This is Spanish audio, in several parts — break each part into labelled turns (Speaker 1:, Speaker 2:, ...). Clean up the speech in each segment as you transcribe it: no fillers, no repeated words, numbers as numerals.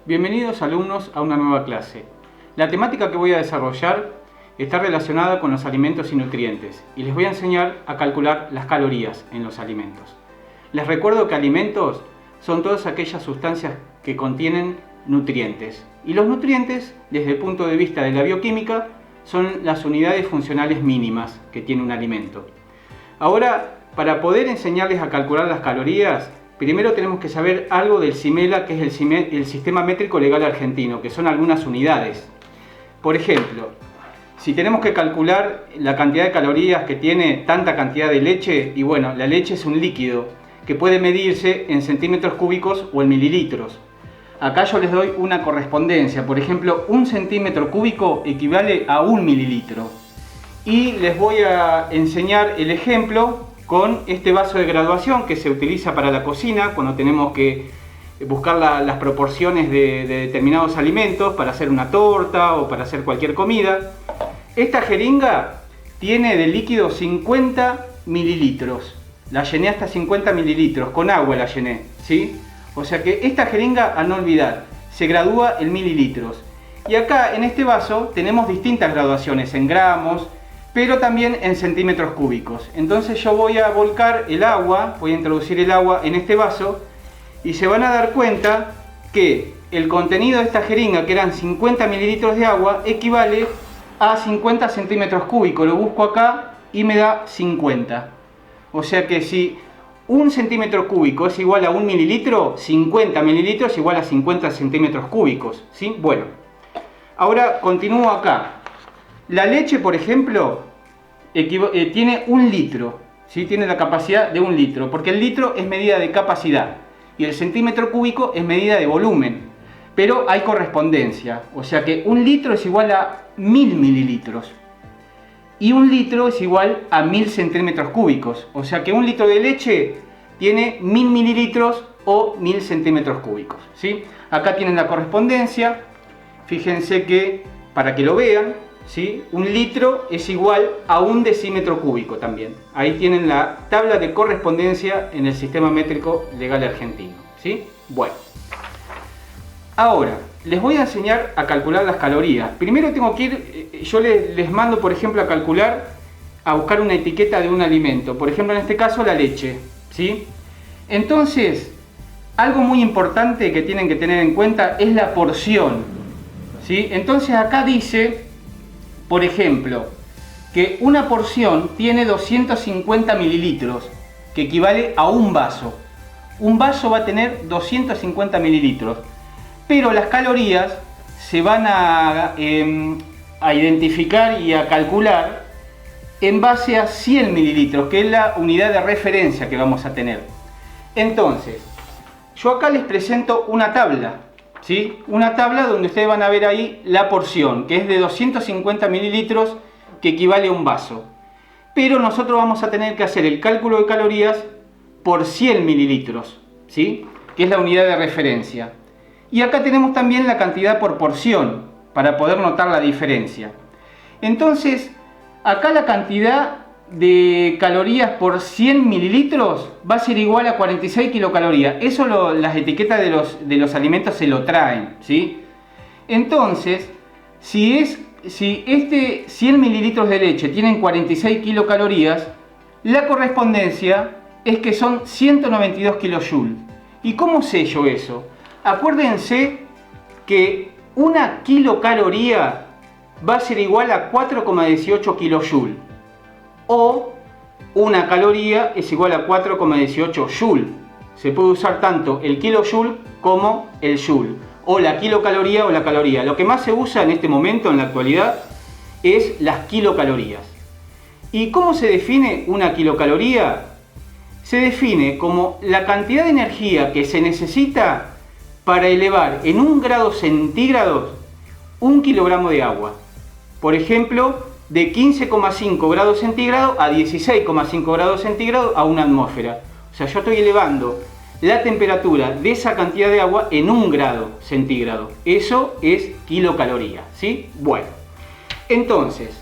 Speaker 1: Bienvenidos alumnos a una nueva clase. La temática que voy a desarrollar está relacionada con los alimentos y nutrientes y les voy a enseñar a calcular las calorías en los alimentos. Les recuerdo que alimentos son todas aquellas sustancias que contienen nutrientes y los nutrientes, desde el punto de vista de la bioquímica, son las unidades funcionales mínimas que tiene un alimento. Ahora, para poder enseñarles a calcular las calorías, primero tenemos que saber algo del CIMELA, que es el Sistema Métrico Legal Argentino, que son algunas unidades. Por ejemplo, si tenemos que calcular la cantidad de calorías que tiene tanta cantidad de leche, y bueno, la leche es un líquido que puede medirse en centímetros cúbicos o en mililitros. Acá yo les doy una correspondencia. Por ejemplo, un centímetro cúbico equivale a un mililitro. Y les voy a enseñar el ejemplo con este vaso de graduación que se utiliza para la cocina cuando tenemos que buscar las proporciones de determinados alimentos para hacer una torta o para hacer cualquier comida. Esta jeringa tiene de líquido 50 mililitros. La llené hasta 50 mililitros, con agua la llené, ¿sí? O sea que esta jeringa, a no olvidar, se gradúa en mililitros. Y acá en este vaso tenemos distintas graduaciones en gramos, pero también en centímetros cúbicos. Entonces yo voy a volcar el agua, voy a introducir el agua en este vaso y se van a dar cuenta que el contenido de esta jeringa, que eran 50 mililitros de agua, equivale a 50 centímetros cúbicos. Lo busco acá y me da 50. O sea que si un centímetro cúbico es igual a un mililitro, 50 mililitros es igual a 50 centímetros cúbicos, ¿sí? Bueno, ahora continúo acá. La leche, por ejemplo, tiene un litro, ¿sí? Tiene la capacidad de un litro, porque el litro es medida de capacidad y el centímetro cúbico es medida de volumen, pero hay correspondencia, o sea que un litro es igual a 1000 mililitros y un litro es igual a 1000 centímetros cúbicos, o sea que un litro de leche tiene 1000 mililitros o 1000 centímetros cúbicos, ¿sí? Acá tienen la correspondencia, fíjense que, para que lo vean, ¿sí? Un litro es igual a un decímetro cúbico también. Ahí tienen la tabla de correspondencia en el Sistema Métrico Legal Argentino, ¿sí? Bueno, ahora les voy a enseñar a calcular las calorías. Primero tengo que ir, yo les mando por ejemplo a calcular, a buscar una etiqueta de un alimento. Por ejemplo, en este caso la leche, ¿sí? Entonces, algo muy importante que tienen que tener en cuenta es la porción, ¿sí? Entonces acá dice, por ejemplo, que una porción tiene 250 mililitros, que equivale a un vaso. Un vaso va a tener 250 mililitros, pero las calorías se van a identificar y a calcular en base a 100 mililitros, que es la unidad de referencia que vamos a tener. Entonces, yo acá les presento una tabla, ¿sí? Una tabla donde ustedes van a ver ahí la porción, que es de 250 mililitros, que equivale a un vaso. Pero nosotros vamos a tener que hacer el cálculo de calorías por 100 mililitros, ¿sí? Que es la unidad de referencia. Y acá tenemos también la cantidad por porción, para poder notar la diferencia. Entonces, acá la cantidad de calorías por 100 mililitros va a ser igual a 46 kilocalorías. Eso las etiquetas de los alimentos se lo traen, ¿sí? Entonces, si este 100 mililitros de leche tienen 46 kilocalorías, la correspondencia es que son 192 kilojoules. ¿Y cómo sé yo eso? Acuérdense que una kilocaloría va a ser igual a 4,18 kilojoules. O una caloría es igual a 4,18 joule. Se puede usar tanto el kilojoule como el joule, o la kilocaloría o la caloría. Lo que más se usa en este momento, en la actualidad, es las kilocalorías. ¿Y cómo se define una kilocaloría? Se define como la cantidad de energía que se necesita para elevar en 1 grado centígrados 1 kilogramo de agua. Por ejemplo, de 15,5 grados centígrados a 16,5 grados centígrados a una atmósfera. O sea, yo estoy elevando la temperatura de esa cantidad de agua en 1 grado centígrado. Eso es kilocaloría, ¿sí? Bueno, entonces,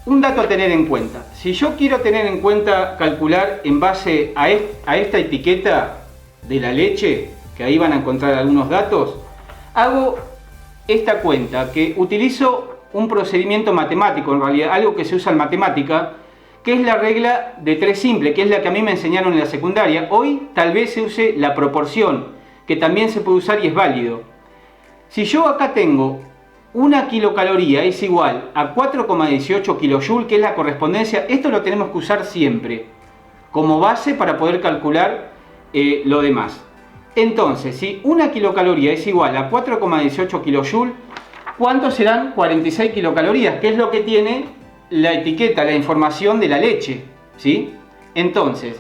Speaker 1: un dato a tener en cuenta. Si yo quiero tener en cuenta, calcular en base a esta etiqueta de la leche, que ahí van a encontrar algunos datos, hago esta cuenta, que utilizo un procedimiento matemático, en realidad, algo que se usa en matemática, que es la regla de 3 simple, que es la que a mí me enseñaron en la secundaria. Hoy tal vez se use la proporción, que también se puede usar y es válido. Si yo acá tengo una kilocaloría es igual a 4,18 kJ, que es la correspondencia, esto lo tenemos que usar siempre como base para poder calcular lo demás. Entonces, si una kilocaloría es igual a 4,18 kJ, ¿cuántos serán 46 kilocalorías? Que es lo que tiene la etiqueta, la información de la leche, ¿sí? Entonces,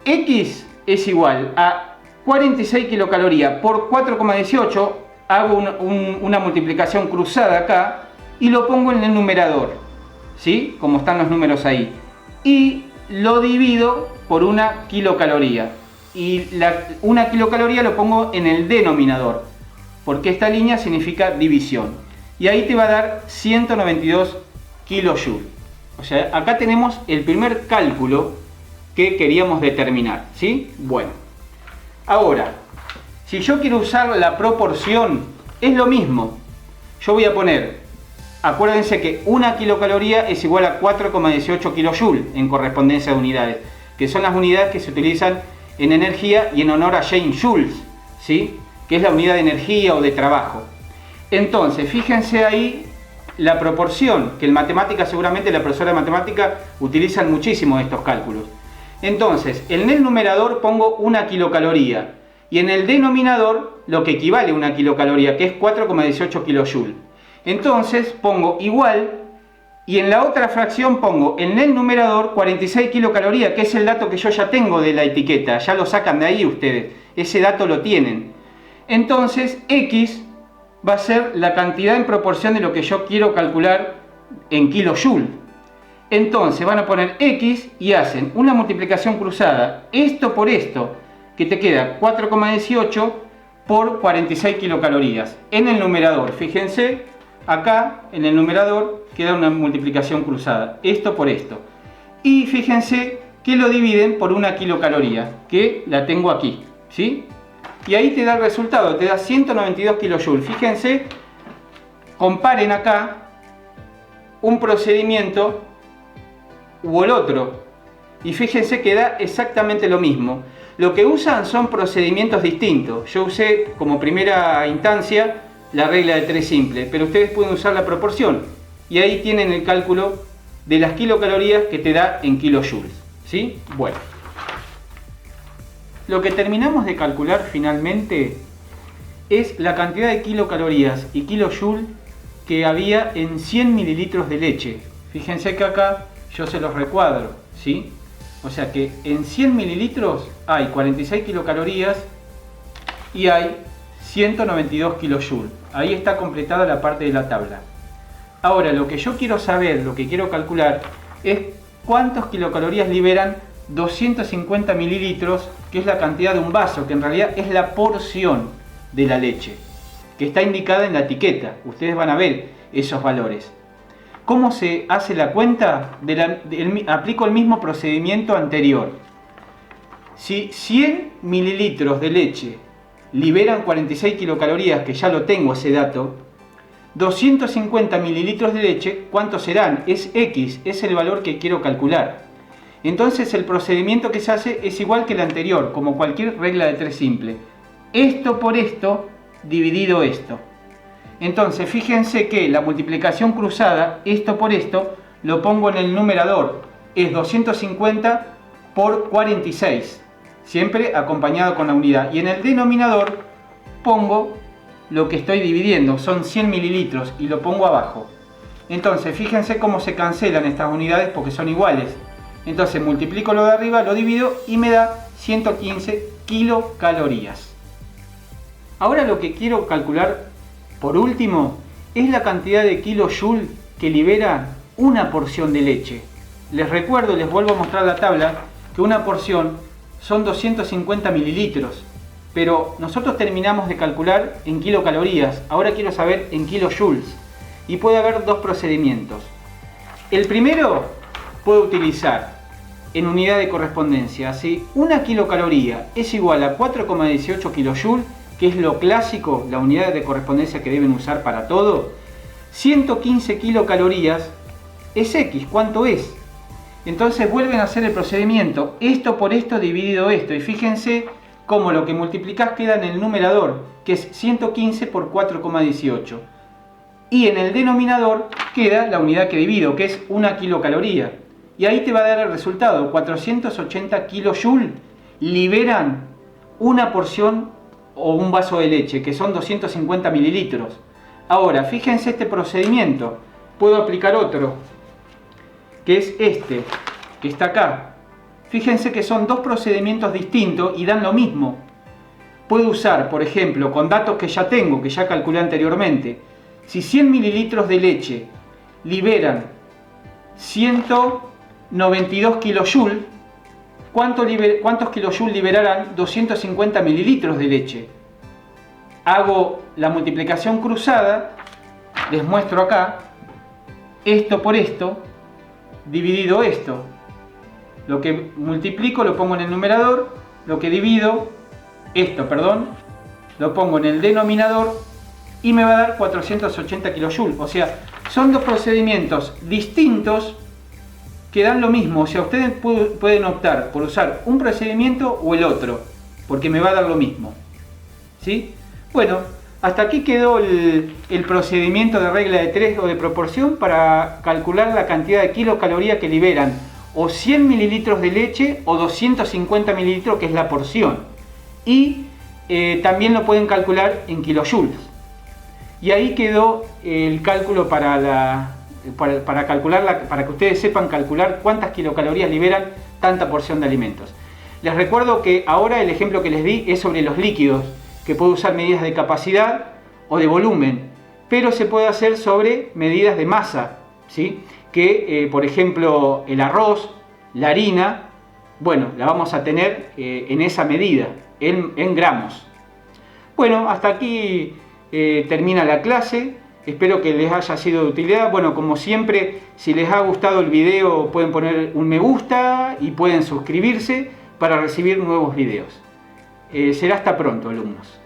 Speaker 1: X es igual a 46 kilocalorías por 4,18, hago una multiplicación cruzada acá y lo pongo en el numerador, ¿sí? Como están los números ahí. Y lo divido por una kilocaloría. Y una kilocaloría lo pongo en el denominador, porque esta línea significa división. Y ahí te va a dar 192 kilojoules. O sea, acá tenemos el primer cálculo que queríamos determinar, ¿sí? Bueno, ahora, si yo quiero usar la proporción, es lo mismo. Yo voy a poner, acuérdense que una kilocaloría es igual a 4,18 kilojoules en correspondencia de unidades, que son las unidades que se utilizan en energía y en honor a James Joule, ¿sí? Que es la unidad de energía o de trabajo. Entonces, fíjense ahí la proporción, que en matemática seguramente la profesora de matemática utilizan muchísimo estos cálculos. Entonces, en el numerador pongo una kilocaloría y en el denominador lo que equivale a una kilocaloría, que es 4,18 kilojoules. Entonces pongo igual y en la otra fracción pongo en el numerador 46 kilocalorías, que es el dato que yo ya tengo de la etiqueta, ya lo sacan de ahí ustedes, ese dato lo tienen. Entonces X va a ser la cantidad en proporción de lo que yo quiero calcular en kilojoules. Entonces van a poner X y hacen una multiplicación cruzada, esto por esto, que te queda 4,18 por 46 kilocalorías. En el numerador, fíjense, acá en el numerador queda una multiplicación cruzada, esto por esto. Y fíjense que lo dividen por una kilocaloría, que la tengo aquí, ¿sí? Y ahí te da el resultado, te da 192 kilojoules. Fíjense, comparen acá un procedimiento u el otro. Y fíjense que da exactamente lo mismo. Lo que usan son procedimientos distintos. Yo usé como primera instancia la regla de 3 simple, pero ustedes pueden usar la proporción. Y ahí tienen el cálculo de las kilocalorías que te da en kilojoules, ¿sí? Bueno. Lo que terminamos de calcular finalmente es la cantidad de kilocalorías y kilojoules que había en 100 mililitros de leche. Fíjense que acá yo se los recuadro, ¿sí? O sea que en 100 mililitros hay 46 kilocalorías y hay 192 kilojoules. Ahí está completada la parte de la tabla. Ahora, lo que yo quiero saber, lo que quiero calcular, es cuántos kilocalorías liberan 250 mililitros, que es la cantidad de un vaso, que en realidad es la porción de la leche, que está indicada en la etiqueta. Ustedes van a ver esos valores. ¿Cómo se hace la cuenta? Aplico el mismo procedimiento anterior. Si 100 mililitros de leche liberan 46 kilocalorías, que ya lo tengo ese dato, 250 mililitros de leche, ¿cuántos serán? Es X, es el valor que quiero calcular. Entonces el procedimiento que se hace es igual que el anterior, como cualquier regla de 3 simple. Esto por esto, dividido esto. Entonces fíjense que la multiplicación cruzada, esto por esto, lo pongo en el numerador. Es 250 por 46, siempre acompañado con la unidad. Y en el denominador pongo lo que estoy dividiendo, son 100 mililitros, y lo pongo abajo. Entonces fíjense cómo se cancelan estas unidades porque son iguales. Entonces multiplico lo de arriba, lo divido y me da 115 kilocalorías. Ahora lo que quiero calcular por último es la cantidad de kilojoules que libera una porción de leche. Les recuerdo, les vuelvo a mostrar la tabla, que una porción son 250 mililitros. Pero nosotros terminamos de calcular en kilocalorías, ahora quiero saber en kilojoules. Y puede haber dos procedimientos. El primero puedo utilizar en unidad de correspondencia. Si una kilocaloría es igual a 4,18 kilojoules, que es lo clásico, la unidad de correspondencia que deben usar para todo, 115 kilocalorías es X. ¿Cuánto es? Entonces vuelven a hacer el procedimiento, esto por esto dividido esto, y fíjense cómo lo que multiplicás queda en el numerador, que es 115 por 4,18. Y en el denominador queda la unidad que divido, que es 1 kilocaloría. Y ahí te va a dar el resultado, 480 kilojoules liberan una porción o un vaso de leche, que son 250 mililitros. Ahora, fíjense este procedimiento, puedo aplicar otro, que es este, que está acá. Fíjense que son dos procedimientos distintos y dan lo mismo. Puedo usar, por ejemplo, con datos que ya tengo, que ya calculé anteriormente, si 100 mililitros de leche liberan 192 kilojoules, ¿cuántos kilojoules liberarán 250 mililitros de leche? Hago la multiplicación cruzada, les muestro acá, esto por esto, dividido esto. Lo que multiplico lo pongo en el numerador, lo que divido, lo pongo en el denominador y me va a dar 480 kilojoules. O sea, son dos procedimientos distintos que dan lo mismo. O sea, ustedes pueden optar por usar un procedimiento o el otro, porque me va a dar lo mismo. ¿Sí? Bueno, hasta aquí quedó el procedimiento de regla de 3 o de proporción para calcular la cantidad de kilocalorías que liberan o 100 mililitros de leche o 250 mililitros, que es la porción. Y también lo pueden calcular en kilojoules. Y ahí quedó el cálculo para que ustedes sepan calcular cuántas kilocalorías liberan tanta porción de alimentos. Les recuerdo que ahora el ejemplo que les di es sobre los líquidos, que puedo usar medidas de capacidad o de volumen, pero se puede hacer sobre medidas de masa, ¿sí? Que por ejemplo el arroz, la harina, bueno, la vamos a tener en esa medida, en gramos. Bueno, hasta aquí termina la clase. Espero que les haya sido de utilidad. Bueno, como siempre, si les ha gustado el video pueden poner un me gusta y pueden suscribirse para recibir nuevos videos. Será hasta pronto, alumnos.